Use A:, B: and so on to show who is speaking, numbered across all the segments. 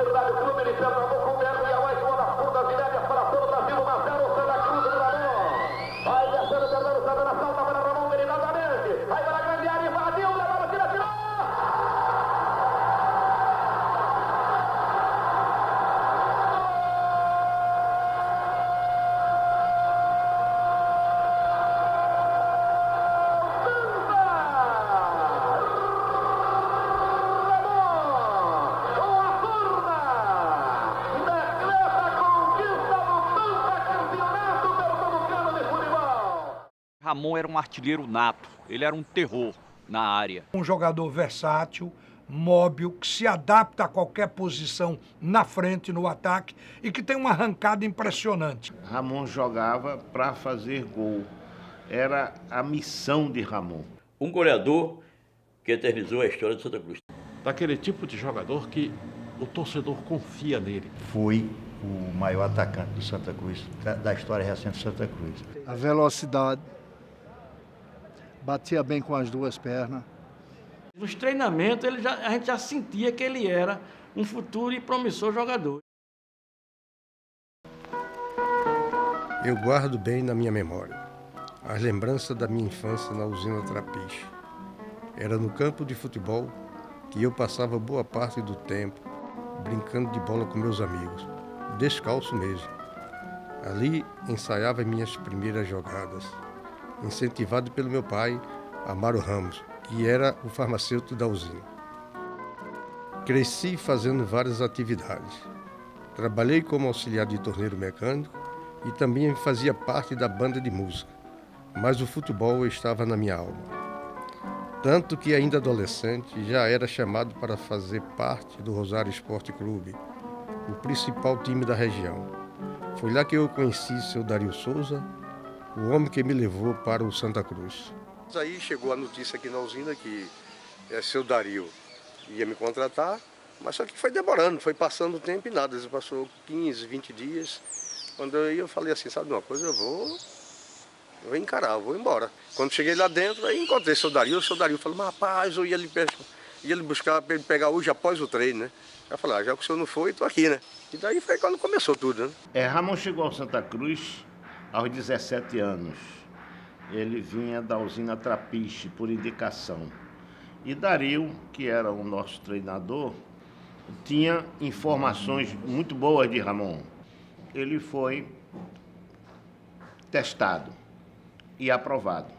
A: Verdade, o clube inicial acabou com o Berri, a mais uma das pontas de médias para todo o Brasil, 1 a 0, Santa Cruz do Ramon. Vai descendo, Fernando Santana, salta para Ramon, meridamente. Vai para a grande área, invadiu, levou, tira, tirou.
B: Ramon era um artilheiro nato, ele era um terror na área.
C: Um jogador versátil, móvel, que se adapta a qualquer posição na frente, no ataque, e que tem uma arrancada impressionante.
D: Ramon jogava para fazer gol. Era a missão de Ramon.
E: Um goleador que eternizou a história de Santa Cruz.
F: Daquele tipo de jogador que o torcedor confia nele.
G: Foi o maior atacante do Santa Cruz, da história recente do Santa Cruz.
H: A velocidade, batia bem com as duas pernas.
I: Nos treinamentos a gente já sentia que ele era um futuro e promissor jogador.
J: Eu guardo bem na minha memória as lembranças da minha infância na usina Trapiche. Era no campo de futebol que eu passava boa parte do tempo brincando de bola com meus amigos, descalço mesmo. Ali ensaiava minhas primeiras jogadas, incentivado pelo meu pai, Amaro Ramos, que era o farmacêutico da usina. Cresci fazendo várias atividades. Trabalhei como auxiliar de torneiro mecânico e também fazia parte da banda de música, mas o futebol estava na minha alma. Tanto que, ainda adolescente, já era chamado para fazer parte do Rosário Esporte Clube, o principal time da região. Foi lá que eu conheci seu Dario Souza, o homem que me levou para o Santa Cruz. Aí chegou a notícia aqui na usina que seu Dario ia me contratar, mas só que foi demorando, foi passando o tempo e nada. Passou 15, 20 dias. Quando eu falei assim, sabe de uma coisa, eu vou encarar, eu vou embora. Quando cheguei lá dentro, aí encontrei o Dario falou, mas rapaz, eu ia lhe buscar para ele pegar hoje após o treino, né? Eu falei, já que o senhor não foi, estou aqui, né? E daí foi quando começou tudo, né?
D: Ramon chegou ao Santa Cruz aos 17 anos. Ele vinha da usina Trapiche, por indicação. E Dario, que era o nosso treinador, tinha informações muito boas de Ramon. Ele foi testado e aprovado.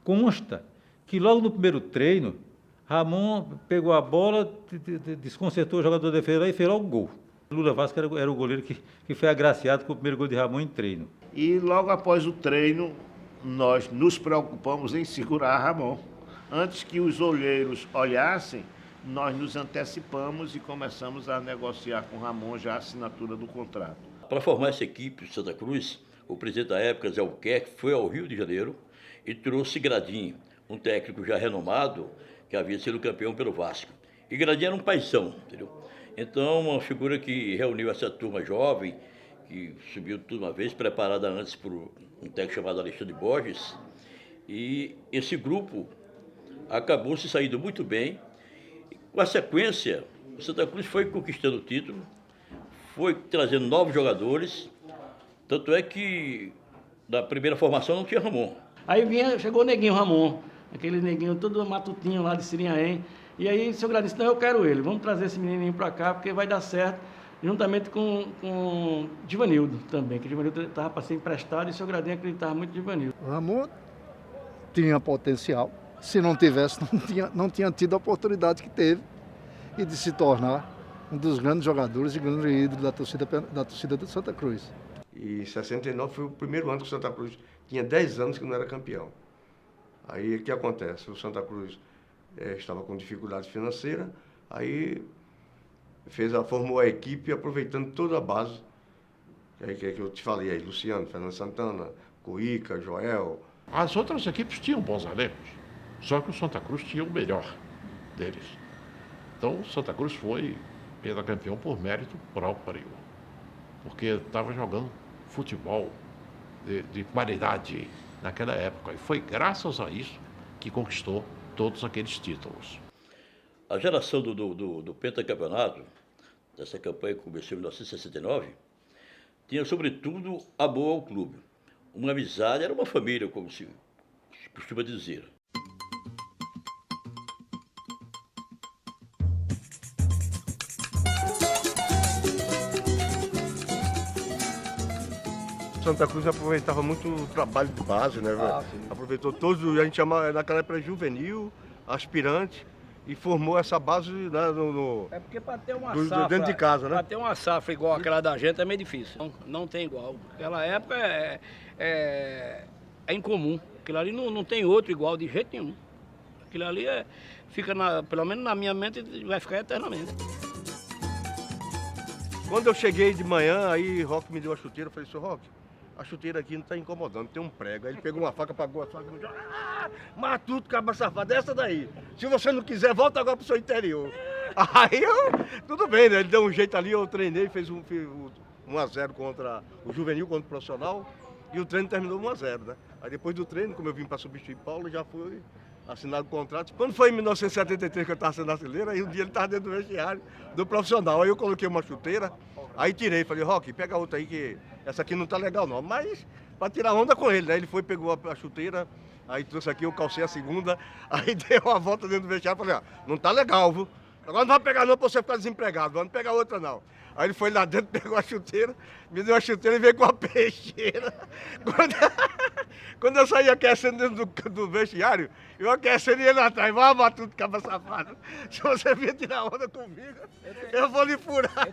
K: Consta que logo no primeiro treino, Ramon pegou a bola, desconcertou o jogador de defesa e fez logo o gol. Lula Vasco era o goleiro que foi agraciado com o primeiro gol de Ramon em treino.
D: E logo após o treino, nós nos preocupamos em segurar Ramon. Antes que os olheiros olhassem, nós nos antecipamos e começamos a negociar com Ramon já a assinatura do contrato.
E: Para formar essa equipe de Santa Cruz, o presidente da época, Zé Albuquerque, foi ao Rio de Janeiro e trouxe Gradinho, um técnico já renomado, que havia sido campeão pelo Vasco. E Gradinho era um paizão, entendeu? Então, uma figura que reuniu essa turma jovem, que subiu tudo uma vez, preparada antes por um técnico chamado Alexandre Borges. E esse grupo acabou se saindo muito bem. Com a sequência, o Santa Cruz foi conquistando o título, foi trazendo novos jogadores, tanto é que na primeira formação não tinha Ramon.
I: Aí chegou o neguinho Ramon, aquele neguinho todo matutinho lá de Sirinhaém, e aí o seu Gladys disse, não, eu quero ele, vamos trazer esse menininho para cá, porque vai dar certo, juntamente com Divanildo também, que Divanildo estava para ser emprestado e o seu Gradinho acreditava muito em Divanildo.
H: O Ramon tinha potencial, se não tivesse, não tinha tido a oportunidade que teve, e de se tornar um dos grandes jogadores e grande ídolo da torcida do Santa Cruz.
J: E 69 foi o primeiro ano que o Santa Cruz tinha 10 anos que não era campeão. Aí o que acontece? O Santa Cruz estava com dificuldade financeira, aí formou a equipe aproveitando toda a base, que eu te falei aí, Luciano, Fernando Santana, Cuíca, Joel.
F: As outras equipes tinham bons elencos, só que o Santa Cruz tinha o melhor deles. Então o Santa Cruz foi campeão por mérito próprio, porque estava jogando futebol de qualidade naquela época. E foi graças a isso que conquistou todos aqueles títulos.
E: A geração do pentacampeonato dessa campanha que começou em 1969, tinha, sobretudo, amor ao clube. Uma amizade, era uma família, como se costuma dizer.
J: Santa Cruz aproveitava muito o trabalho de base, né, velho? Aproveitou todos, a gente chama naquela época juvenil, aspirante, e formou essa base, né,
L: É porque para ter uma
J: safra, dentro de casa, né?
L: Para ter uma safra igual aquela da gente é meio difícil. Não tem igual. Aquela época é incomum. Aquilo ali não tem outro igual de jeito nenhum. Aquilo ali fica, pelo menos na minha mente, vai ficar eternamente.
J: Quando eu cheguei de manhã, aí Roque me deu a chuteira, eu falei, seu Roque, a chuteira aqui não está incomodando, tem um prego. Aí ele pegou uma faca, apagou a faca e falou, mas tudo, caba safado, essa daí. Se você não quiser, volta agora pro seu interior. Aí tudo bem, né? Ele deu um jeito ali, eu treinei, fiz 1-0 contra o juvenil, contra o profissional, e o treino terminou 1-0, né? Aí depois do treino, como eu vim para substituir Paulo, já foi assinado o contrato. Quando foi em 1973 que eu estava sendo artilheiro, aí um dia ele estava dentro do vestiário do profissional. Aí eu coloquei uma chuteira, aí tirei, falei, Roque, pega outra aí que essa aqui não tá legal não. Mas para tirar onda com ele, né? Ele foi, pegou a chuteira, aí trouxe aqui, eu calcei a segunda, aí deu uma volta dentro do vestiário, falei, não tá legal, viu? Agora não vai pegar não pra você ficar desempregado, não pegar outra não. Aí ele foi lá dentro, pegou a chuteira, me deu a chuteira e veio com a peixeira. Quando eu saí aquecendo dentro do vestiário, eu aquecendo ele lá atrás, vai Matuto, caba safado. Se você vir tirar onda comigo, eu vou lhe furar.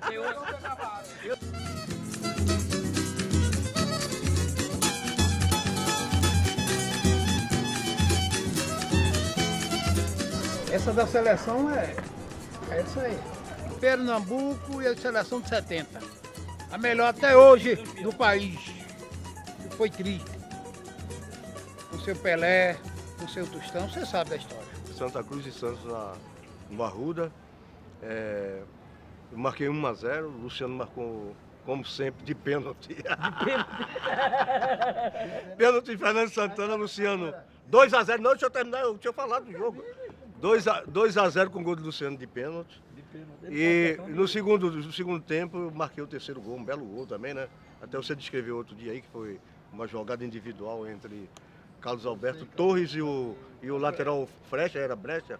L: Essa da seleção é isso aí. Pernambuco e a seleção de 70. A melhor até hoje do país. Foi triste. O seu Pelé, o seu Tostão, você sabe da história.
J: Santa Cruz e Santos no Arruda. Eu marquei 1-0, o Luciano marcou, como sempre, de pênalti. Pênalti de Fernando Santana, Luciano. 2-0, não, deixa eu terminar, eu tinha falado do jogo. 2-0 com o gol do Luciano de pênalti. E no segundo tempo eu marquei o terceiro gol, um belo gol também, né? Até você descreveu outro dia aí, que foi uma jogada individual entre Carlos Alberto Torres e o lateral Brecha.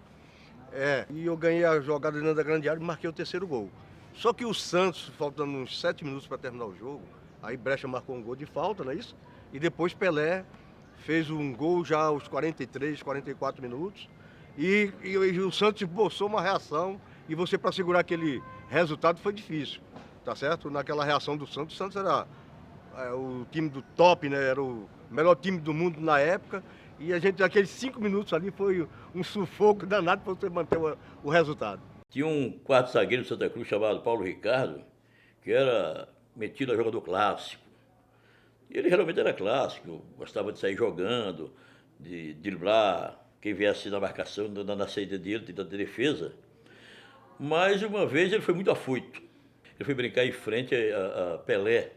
J: E eu ganhei a jogada dentro da grande área e marquei o terceiro gol. Só que o Santos, faltando uns 7 minutos para terminar o jogo, aí Brecha marcou um gol de falta, não é isso? E depois Pelé fez um gol já aos 43, 44 minutos. E o Santos esboçou uma reação, e você, para segurar aquele resultado, foi difícil, tá certo? Naquela reação do Santos, o Santos era o time do top, né? Era o melhor time do mundo na época, e a gente, aqueles 5 minutos ali, foi um sufoco danado para você manter o resultado.
E: Tinha um quarto zagueiro do Santa Cruz chamado Paulo Ricardo, que era metido a jogador clássico. E ele realmente era clássico, gostava de sair jogando, de driblar quem viesse na marcação, na saída dele, da defesa. Mas uma vez ele foi muito afoito. Ele foi brincar em frente a Pelé.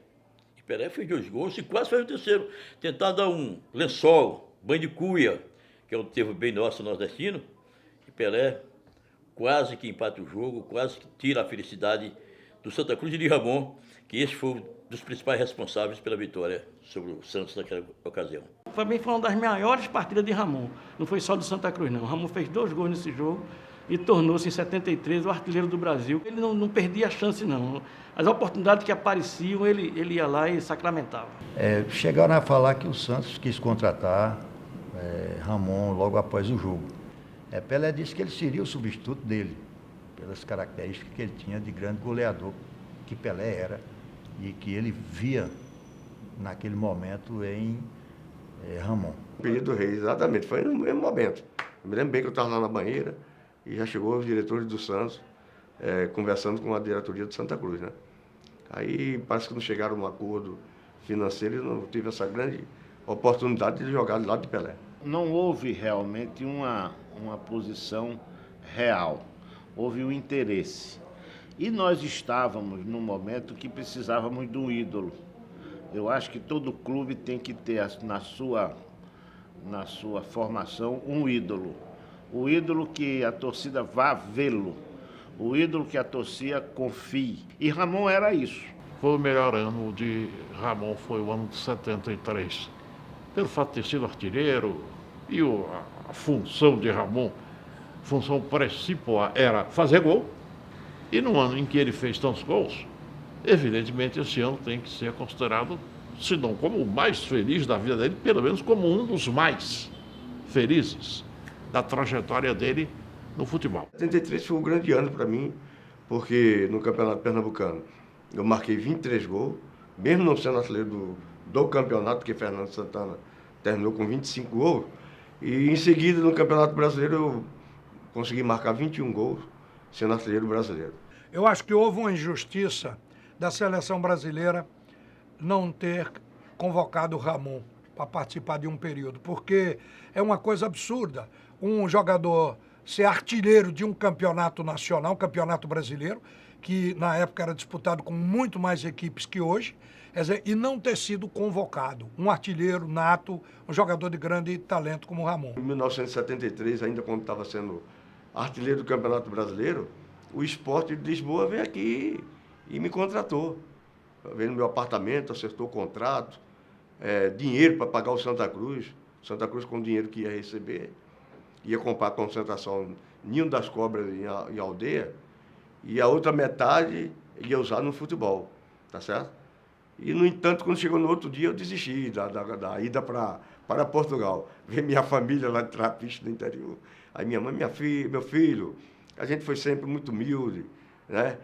E: E Pelé fez 2 gols e quase fez o terceiro. Tentar dar um lençol, banho de cuia, que é um termo bem nosso, nordestino. E Pelé quase que empata o jogo, quase que tira a felicidade do Santa Cruz e de Ramon, que esse foi um dos principais responsáveis pela vitória sobre o Santos naquela ocasião.
I: Também foi uma das maiores partidas de Ramon. Não foi só do Santa Cruz, não. Ramon fez 2 gols nesse jogo e tornou-se, em 73, o artilheiro do Brasil. Ele não perdia a chance, não. As oportunidades que apareciam, ele ia lá e sacramentava.
G: Chegaram a falar que o Santos quis contratar Ramon logo após o jogo. Pelé disse que ele seria o substituto dele, pelas características que ele tinha de grande goleador, que Pelé era, e que ele via naquele momento em Ramon.
J: O pedido do rei, exatamente, foi no mesmo momento. Eu me lembro bem que eu estava lá na banheira e já chegou os diretores do Santos conversando com a diretoria de Santa Cruz, né? Aí parece que não chegaram a um acordo financeiro e não tive essa grande oportunidade de jogar do lado de Pelé.
D: Não houve realmente uma posição real, houve um interesse. E nós estávamos num momento que precisávamos de um ídolo. Eu acho que todo clube tem que ter na sua formação um ídolo. O ídolo que a torcida vá vê-lo. o ídolo que a torcida confie. E Ramon era isso.
F: Foi o melhor ano de Ramon, foi o ano de 73. Pelo fato de ter sido artilheiro e a função de Ramon, função principal era fazer gol. E no ano em que ele fez tantos gols, evidentemente esse ano tem que ser considerado, se não como o mais feliz da vida dele, pelo menos como um dos mais felizes da trajetória dele no futebol.
J: 73 foi um grande ano para mim, porque no Campeonato Pernambucano eu marquei 23 gols, mesmo não sendo artilheiro do campeonato, porque Fernando Santana terminou com 25 gols, e em seguida no Campeonato Brasileiro eu consegui marcar 21 gols, sendo artilheiro brasileiro.
C: Eu acho que houve uma injustiça da seleção brasileira não ter convocado o Ramon para participar de um período, porque é uma coisa absurda um jogador ser artilheiro de um campeonato nacional, um campeonato brasileiro, que na época era disputado com muito mais equipes que hoje, quer dizer, e não ter sido convocado. Um artilheiro nato, um jogador de grande talento como o Ramon.
J: Em 1973, ainda quando estava sendo artilheiro do Campeonato Brasileiro, o Sport de Lisboa veio aqui e me contratou. Veio no meu apartamento, acertou o contrato, dinheiro para pagar o Santa Cruz. Santa Cruz com o dinheiro que ia receber, ia comprar a concentração Ninho das Cobras em Aldeia, e a outra metade ia usar no futebol, tá certo? E, no entanto, quando chegou no outro dia, eu desisti da ida para Portugal. Ver minha família lá de Trapiche, no interior. Aí minha mãe, meu filho, a gente foi sempre muito humilde, né?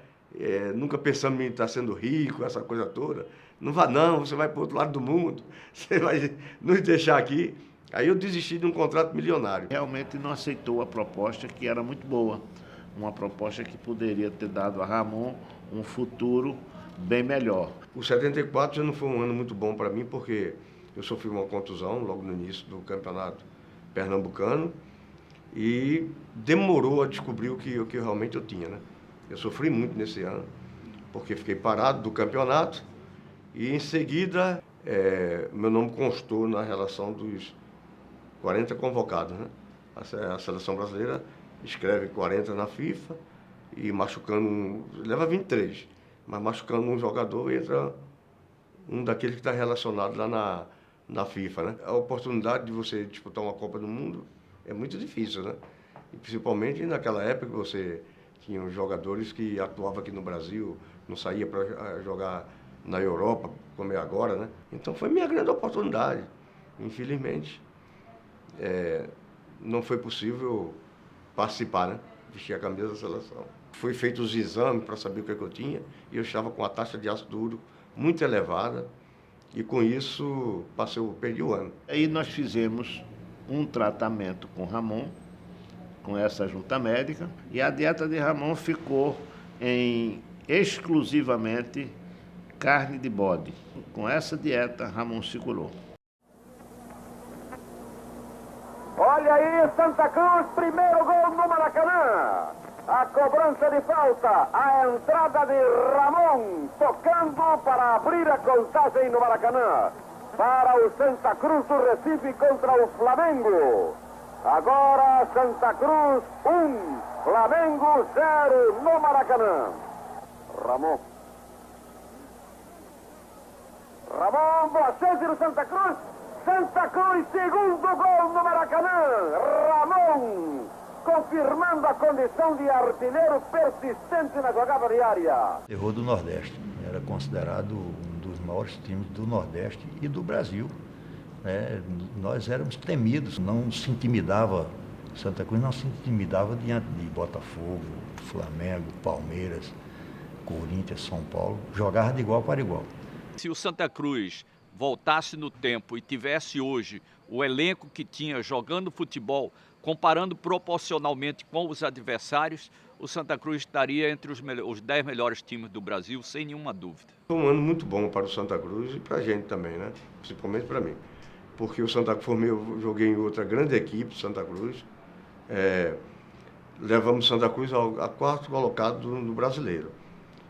J: Nunca pensamos em estar sendo rico, essa coisa toda. Não vá não, você vai para o outro lado do mundo, você vai nos deixar aqui. Aí eu desisti de um contrato milionário.
D: Realmente não aceitou a proposta, que era muito boa. Uma proposta que poderia ter dado a Ramon um futuro bem melhor.
J: O 74 já não foi um ano muito bom para mim, porque eu sofri uma contusão logo no início do campeonato pernambucano e demorou a descobrir o que realmente eu tinha, né? Eu sofri muito nesse ano, porque fiquei parado do campeonato e, em seguida, meu nome constou na relação dos 40 convocados, né? A seleção brasileira escreve 40 na FIFA e machucando leva 23, mas machucando um jogador entra um daqueles que está relacionado lá na FIFA, né? A oportunidade de você disputar uma Copa do Mundo é muito difícil, né? E principalmente naquela época você tinha jogadores que atuavam aqui no Brasil, não saía para jogar na Europa, como é agora, né? Então foi minha grande oportunidade. Infelizmente, não foi possível participar, né? Vestir a camisa da seleção. Foi feito os exames para saber o que eu tinha e eu estava com a taxa de ácido úrico muito elevada e com isso perdi o ano.
D: Aí nós fizemos um tratamento com Ramon, com essa junta médica, e a dieta de Ramon ficou em exclusivamente carne de bode. Com essa dieta, Ramon se curou.
A: Olha aí, Santa Cruz, primeiro gol no Maracanã. A cobrança de falta, a entrada de Ramon, tocando para abrir a contagem no Maracanã. Para o Santa Cruz do Recife contra o Flamengo. Agora Santa Cruz 1, Flamengo 0 no Maracanã. Ramon, boa chance do Santa Cruz. Santa Cruz, segundo gol no Maracanã. Ramon, confirmando a condição de artilheiro persistente na jogada diária.
G: Terror do Nordeste. Era considerado um dos maiores times do Nordeste e do Brasil. Nós éramos temidos, não se intimidava, Santa Cruz não se intimidava diante de Botafogo, Flamengo, Palmeiras, Corinthians, São Paulo, jogava de igual para igual.
B: Se o Santa Cruz voltasse no tempo e tivesse hoje o elenco que tinha jogando futebol, comparando proporcionalmente com os adversários, o Santa Cruz estaria entre os 10 melhores times do Brasil, sem nenhuma dúvida.
J: Foi um ano muito bom para o Santa Cruz e para a gente também, né? Principalmente para mim. Porque o Santa Cruz, eu joguei em outra grande equipe, Santa Cruz. Levamos Santa Cruz a quarto colocado no Brasileiro.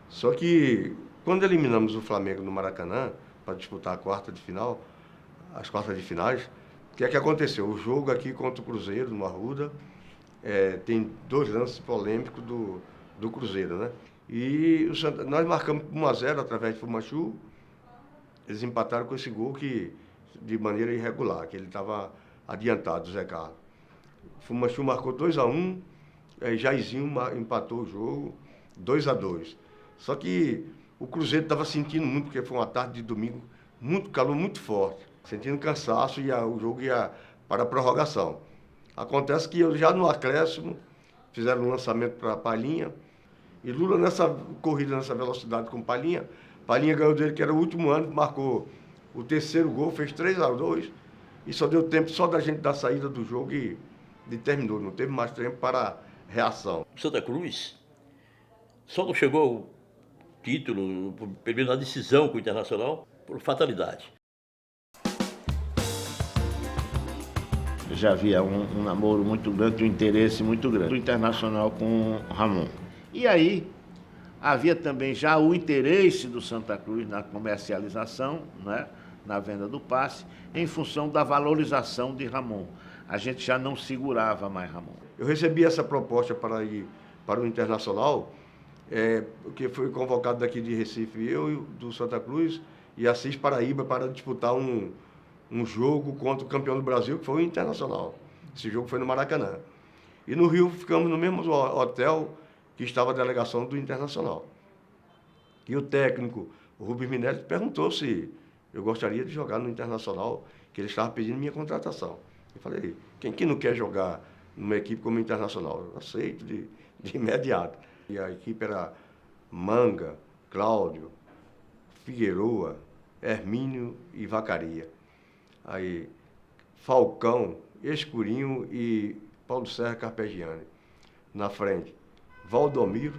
J: Só que quando eliminamos o Flamengo no Maracanã para disputar as quartas de finais, o que é que aconteceu? O jogo aqui contra o Cruzeiro, no Arruda, tem 2 lances polêmicos do Cruzeiro, né? E nós marcamos 1-0 através de Fumanchu. Eles empataram com esse gol de maneira irregular, que ele estava adiantado, o Zé Carlos. Fumanchu marcou 2-1, aí Jairzinho empatou o jogo 2-2. Só que o Cruzeiro estava sentindo muito, porque foi uma tarde de domingo, muito calor, muito forte, sentindo cansaço e o jogo ia para a prorrogação. Acontece que eu já no acréscimo fizeram um lançamento para Palhinha, e Lula nessa corrida, nessa velocidade com Palhinha ganhou dele, que era o último ano, marcou o terceiro gol, fez 3-2, e só deu tempo só da gente dar saída do jogo e terminou, não teve mais tempo para reação.
E: Santa Cruz só não chegou ao título, perdeu na decisão com o Internacional, por fatalidade.
D: Já havia um namoro muito grande, um interesse muito grande do Internacional com o Ramon. E aí, havia também já o interesse do Santa Cruz na comercialização, né, na venda do passe, em função da valorização de Ramon. A gente já não segurava mais Ramon.
J: Eu recebi essa proposta para ir para o Internacional, que foi convocado daqui de Recife, eu do Santa Cruz e Assis Paraíba, para disputar um jogo contra o campeão do Brasil, que foi o Internacional. Esse jogo foi no Maracanã. E no Rio ficamos no mesmo hotel que estava a delegação do Internacional. E o técnico, o Rubens Minelli, perguntou se eu gostaria de jogar no Internacional, que ele estava pedindo minha contratação. Eu falei, quem que não quer jogar numa equipe como Internacional? Eu aceito de imediato. E a equipe era Manga, Cláudio, Figueroa, Hermínio e Vacaria. Aí, Falcão, Escurinho e Paulo Serra Carpegiani. Na frente, Valdomiro,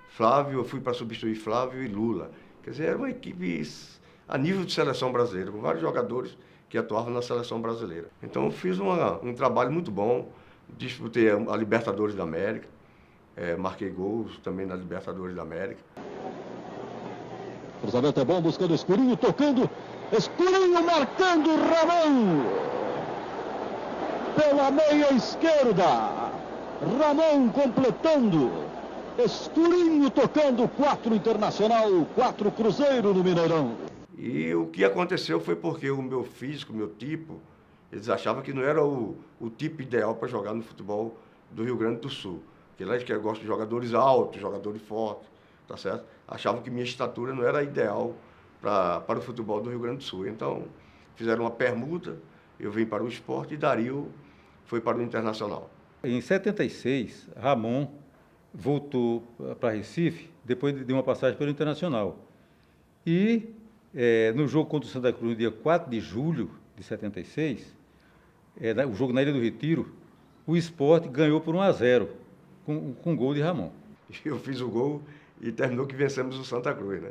J: Flávio, eu fui para substituir Flávio e Lula. Quer dizer, era uma equipe a nível de seleção brasileira, com vários jogadores que atuavam na seleção brasileira. Então, eu fiz um trabalho muito bom, disputei a Libertadores da América, marquei gols também na Libertadores da América.
M: Cruzamento é bom, buscando Escurinho, tocando, Escurinho marcando Ramon. Pela meia esquerda, Ramon completando, Escurinho tocando, 4 Internacional, 4 Cruzeiro no Mineirão.
J: E o que aconteceu foi porque o meu físico, meu tipo, eles achavam que não era o tipo ideal para jogar no futebol do Rio Grande do Sul. Porque lá eles gostam de jogadores altos, jogadores fortes, tá certo? Achavam que minha estatura não era ideal para o futebol do Rio Grande do Sul. Então, fizeram uma permuta, eu vim para o Sport e Dario foi para o Internacional.
K: Em 76, Ramon voltou para Recife, depois de uma passagem pelo Internacional. E no jogo contra o Santa Cruz, no dia 4 de julho de 76, o jogo na Ilha do Retiro, o Sport ganhou por 1-0, com gol de Ramon.
J: Eu fiz o gol e terminou que vencemos o Santa Cruz, né?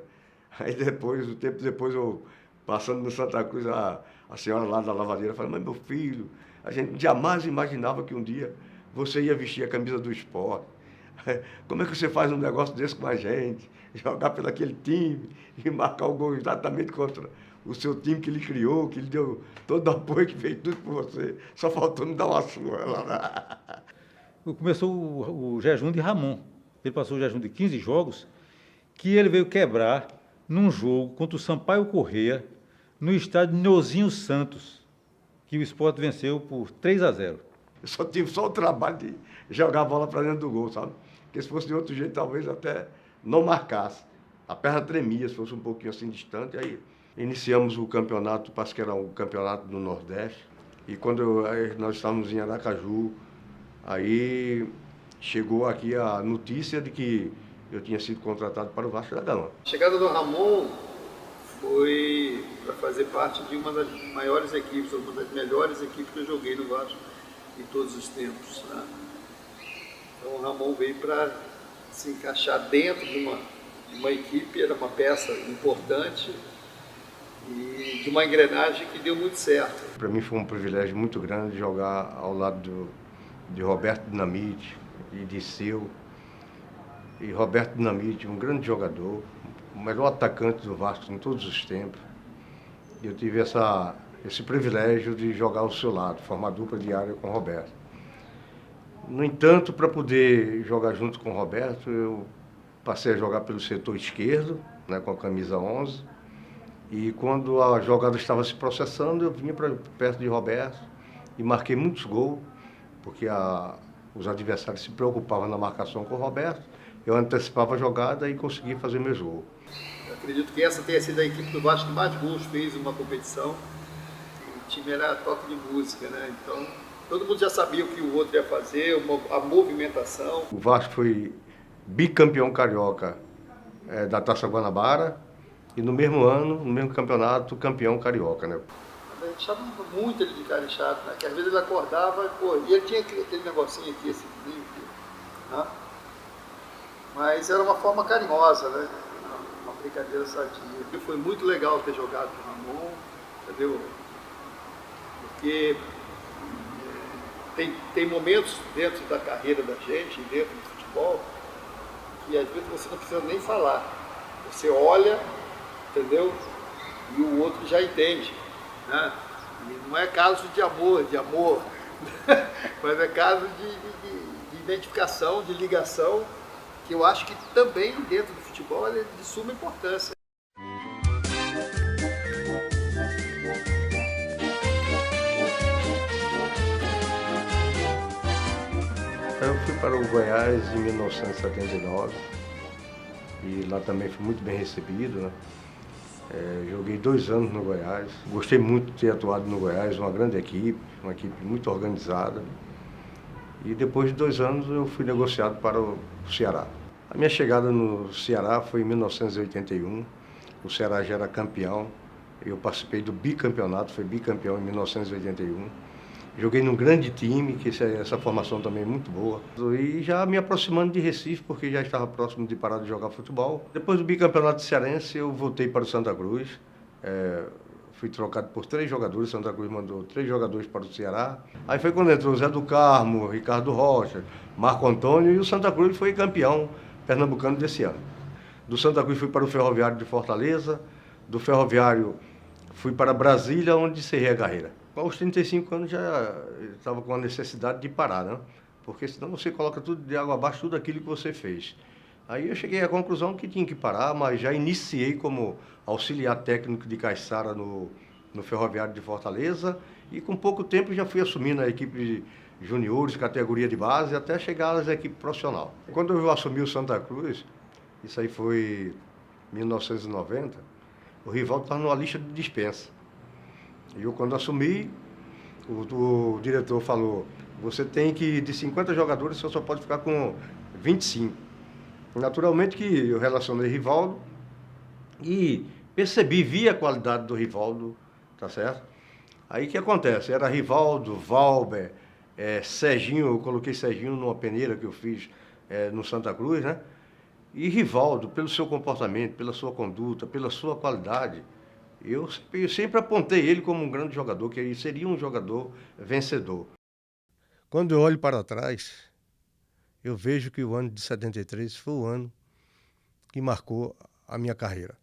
J: Aí depois, um tempo depois, eu passando no Santa Cruz, a senhora lá da lavadeira falou, mas meu filho, a gente jamais imaginava que um dia você ia vestir a camisa do Sport. Como é que você faz um negócio desse com a gente? Jogar pelo aquele time e marcar o gol exatamente contra o seu time que ele criou, que ele deu todo o apoio, que fez tudo por você. Só faltou me dar uma surra lá.
K: Começou o jejum de Ramon. Ele passou o jejum de 15 jogos, que ele veio quebrar num jogo contra o Sampaio Corrêa, no estádio Nhozinho Santos, que o Sport venceu por 3-0.
J: Eu só tive o trabalho de jogar a bola para dentro do gol, sabe? Porque se fosse de outro jeito, talvez até não marcasse. A perna tremia, se fosse um pouquinho assim distante. Aí iniciamos o campeonato, parece que era um campeonato do Nordeste. E quando nós estávamos em Aracaju, aí chegou aqui a notícia de que eu tinha sido contratado para o Vasco da Gama.
N: A chegada do Ramon foi para fazer parte de uma das maiores equipes, uma das melhores equipes que eu joguei no Vasco em todos os tempos, né? Então o Ramon veio para se encaixar dentro de uma equipe, era uma peça importante e de uma engrenagem que deu muito certo.
J: Para mim foi um privilégio muito grande jogar ao lado de Roberto Dinamite e de Seu. E Roberto Dinamite, um grande jogador, o melhor atacante do Vasco em todos os tempos. E eu tive esse privilégio de jogar ao seu lado, formar dupla diária com o Roberto. No entanto, para poder jogar junto com o Roberto, eu passei a jogar pelo setor esquerdo, né, com a camisa 11. E quando a jogada estava se processando, eu vinha para perto de Roberto e marquei muitos gols, porque os adversários se preocupavam na marcação com o Roberto. Eu antecipava a jogada e conseguia fazer meus gols.
N: Eu acredito que essa tenha sido a equipe do Vasco que mais gols fez em uma competição. O time era toque de música, né? Então, todo mundo já sabia o que o outro ia fazer, a movimentação.
J: O Vasco foi bicampeão carioca da Taça Guanabara e no mesmo ano, no mesmo campeonato, campeão carioca, né?
N: A gente chamava muito ele de cara chato, né? Que às vezes ele acordava e ele tinha aquele negocinho aqui, assim, né? Mas era uma forma carinhosa, né? Uma brincadeira sadia. E foi muito legal ter jogado com o Ramon, entendeu? Porque tem momentos dentro da carreira da gente, dentro do futebol, que às vezes você não precisa nem falar. Você olha, entendeu? E o outro já entende, né? E não é caso de amor, mas é caso de identificação, de ligação, que eu acho que também dentro do futebol é de suma importância.
J: Eu fui para o Goiás em 1979 e lá também fui muito bem recebido, né? Joguei 2 anos no Goiás, gostei muito de ter atuado no Goiás, uma grande equipe, uma equipe muito organizada. E depois de 2 anos eu fui negociado para o Ceará. A minha chegada no Ceará foi em 1981, o Ceará já era campeão, eu participei do bicampeonato, fui bicampeão em 1981. Joguei num grande time, que essa formação também é muito boa. E já me aproximando de Recife, porque já estava próximo de parar de jogar futebol. Depois do bicampeonato cearense, eu voltei para o Santa Cruz. Fui trocado por 3 jogadores, Santa Cruz mandou 3 jogadores para o Ceará. Aí foi quando entrou Zé do Carmo, Ricardo Rocha, Marco Antônio, e o Santa Cruz foi campeão pernambucano desse ano. Do Santa Cruz fui para o Ferroviário de Fortaleza, do Ferroviário fui para Brasília, onde encerrei a carreira. Aos 35 anos já estava com a necessidade de parar, né? Porque senão você coloca tudo de água abaixo, tudo aquilo que você fez. Aí eu cheguei à conclusão que tinha que parar, mas já iniciei como auxiliar técnico de Caiçara no Ferroviário de Fortaleza e com pouco tempo já fui assumindo a equipe de juniores, categoria de base, até chegar às equipes profissional. Quando eu assumi o Santa Cruz, isso aí foi em 1990, o Rivaldo estava numa lista de dispensa. E eu, quando assumi, o diretor falou, você tem que, de 50 jogadores, você só pode ficar com 25. Naturalmente que eu relacionei Rivaldo e vi a qualidade do Rivaldo, tá certo? Aí o que acontece? Era Rivaldo, Valber, Serginho, eu coloquei Serginho numa peneira que eu fiz no Santa Cruz, né? E Rivaldo, pelo seu comportamento, pela sua conduta, pela sua qualidade, eu sempre apontei ele como um grande jogador, que ele seria um jogador vencedor. Quando eu olho para trás, eu vejo que o ano de 73 foi o ano que marcou a minha carreira.